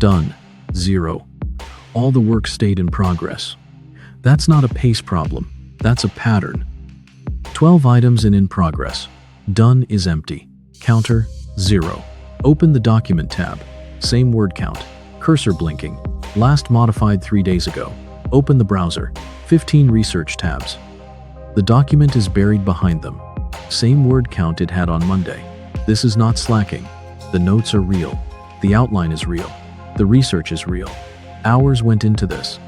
Done. 0. All the work stayed in progress. That's not a pace problem. That's a pattern. 12 items in progress. Done is empty. Counter, 0. Open the document tab. Same word count. Cursor blinking. Last modified 3 days ago. Open the browser. 15 research tabs. The document is buried behind them. Same word count it had on Monday. This is not slacking. The notes are real. The outline is real. The research is real. Hours went into this.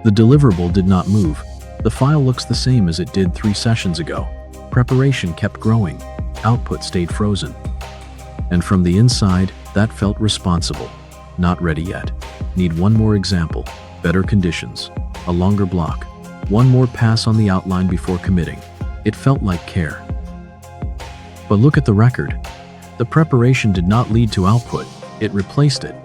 The deliverable did not move. The file looks the same as it did 3 sessions ago. Preparation kept growing. Output stayed frozen. And from the inside, that felt responsible. Not ready yet. Need one more example. Better conditions. A longer block. One more pass on the outline before committing. It felt like care. But look at the record. The preparation did not lead to output. It replaced it.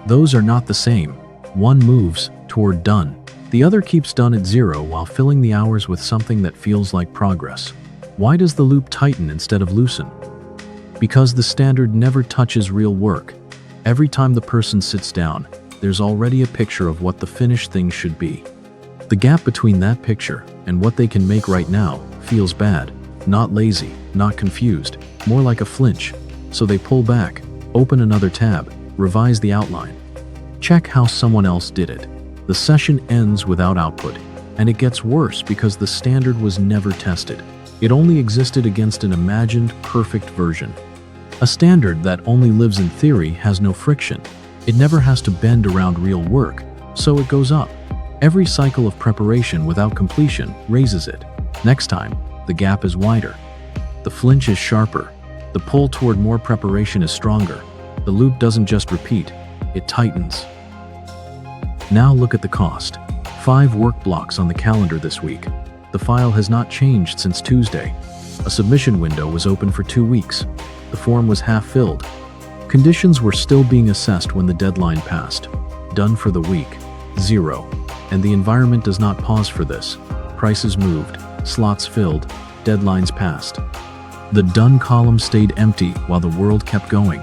Those are not the same. One moves toward done. The other keeps done at 0 while filling the hours with something that feels like progress. Why does the loop tighten instead of loosen? Because the standard never touches real work. Every time the person sits down, there's already a picture of what the finished thing should be. The gap between that picture and what they can make right now feels bad. Not lazy, not confused, more like a flinch. So they pull back, open another tab, revise the outline. Check how someone else did it. The session ends without output, and it gets worse because the standard was never tested. It only existed against an imagined perfect version. A standard that only lives in theory has no friction. It never has to bend around real work, so it goes up. Every cycle of preparation without completion raises it. Next time, the gap is wider. The flinch is sharper. The pull toward more preparation is stronger. The loop doesn't just repeat, it tightens. Now look at the cost. 5 work blocks on the calendar this week. The file has not changed since Tuesday. A submission window was open for 2 weeks. The form was half filled. Conditions were still being assessed when the deadline passed. Done for the week. 0. And the environment does not pause for this. Prices moved, slots filled, deadlines passed. The done column stayed empty while the world kept going.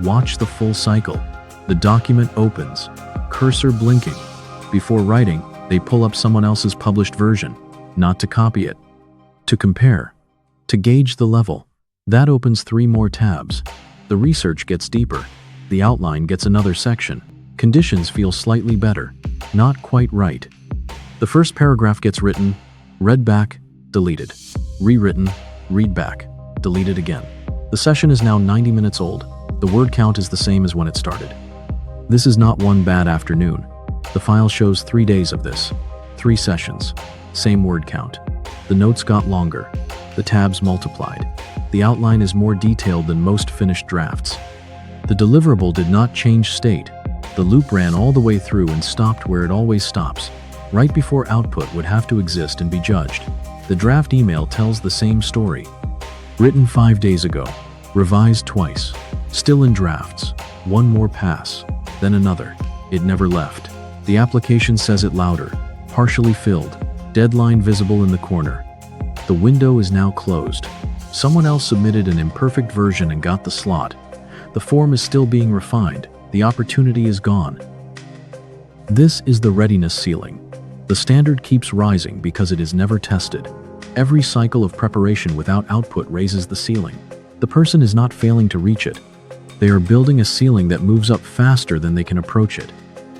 Watch the full cycle. The document opens, cursor blinking. Before writing, they pull up someone else's published version, not to copy it, to compare, to gauge the level. That opens 3 more tabs. The research gets deeper. The outline gets another section. Conditions feel slightly better, not quite right. The first paragraph gets written, read back, deleted. Rewritten, read back, deleted again. The session is now 90 minutes old. The word count is the same as when it started. This is not one bad afternoon. The file shows 3 days of this. 3 sessions. Same word count. The notes got longer. The tabs multiplied. The outline is more detailed than most finished drafts. The deliverable did not change state. The loop ran all the way through and stopped where it always stops, right before output would have to exist and be judged. The draft email tells the same story. Written 5 days ago. Revised twice. Still in drafts. One more pass. Then another. It never left. The application says it louder. Partially filled. Deadline visible in the corner. The window is now closed. Someone else submitted an imperfect version and got the slot. The form is still being refined. The opportunity is gone. This is the readiness ceiling. The standard keeps rising because it is never tested. Every cycle of preparation without output raises the ceiling. The person is not failing to reach it. They are building a ceiling that moves up faster than they can approach it.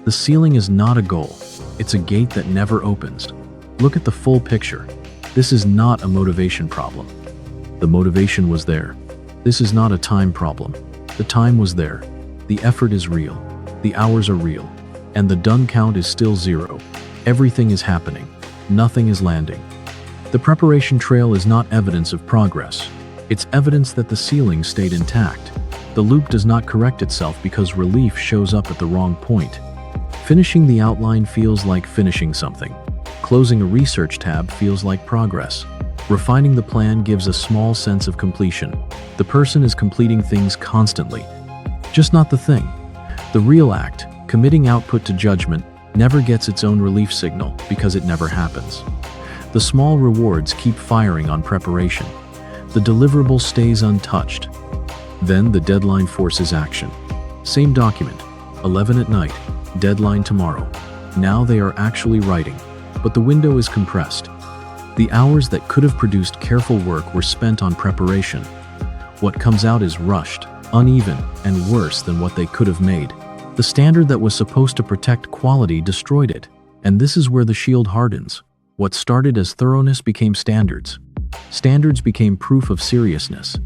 The ceiling is not a goal. It's a gate that never opens. Look at the full picture. This is not a motivation problem. The motivation was there. This is not a time problem. The time was there. The effort is real. The hours are real. And the done count is still 0. Everything is happening. Nothing is landing. The preparation trail is not evidence of progress. It's evidence that the ceiling stayed intact. The loop does not correct itself because relief shows up at the wrong point. Finishing the outline feels like finishing something. Closing a research tab feels like progress. Refining the plan gives a small sense of completion. The person is completing things constantly, just not the thing. The real act, committing output to judgment, never gets its own relief signal because it never happens. The small rewards keep firing on preparation. The deliverable stays untouched. Then the deadline forces action. Same document, 11 at night, deadline tomorrow. Now they are actually writing, but the window is compressed. The hours that could have produced careful work were spent on preparation. What comes out is rushed, uneven, and worse than what they could have made. The standard that was supposed to protect quality destroyed it. And this is where the shield hardens. What started as thoroughness became standards. Standards became proof of seriousness.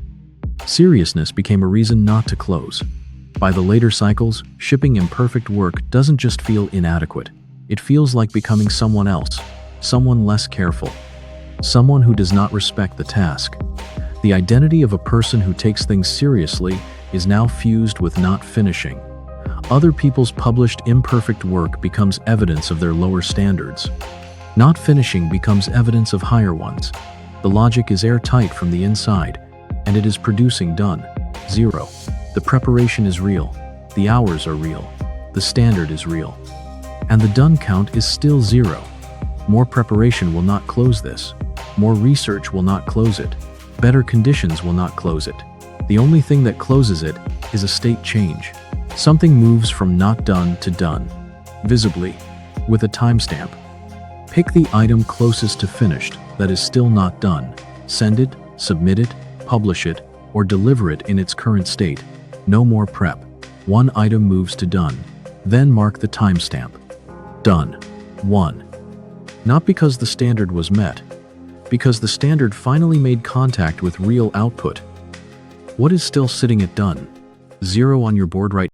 Seriousness became a reason not to close. By the later cycles, shipping imperfect work doesn't just feel inadequate. It feels like becoming someone else, someone less careful, someone who does not respect the task. The identity of a person who takes things seriously is now fused with not finishing. Other people's published imperfect work becomes evidence of their lower standards. Not finishing becomes evidence of higher ones. The logic is airtight from the inside, and it is producing done. 0. The preparation is real. The hours are real. The standard is real. And the done count is still 0. More preparation will not close this. More research will not close it. Better conditions will not close it. The only thing that closes it is a state change. Something moves from not done to done, visibly, with a timestamp. Pick the item closest to finished that is still not done. Send it, submit it, publish it, or deliver it in its current state. No more prep. One item moves to done. Then mark the timestamp. Done. 1. Not because the standard was met, because the standard finally made contact with real output. What is still sitting at done? 0 on your board right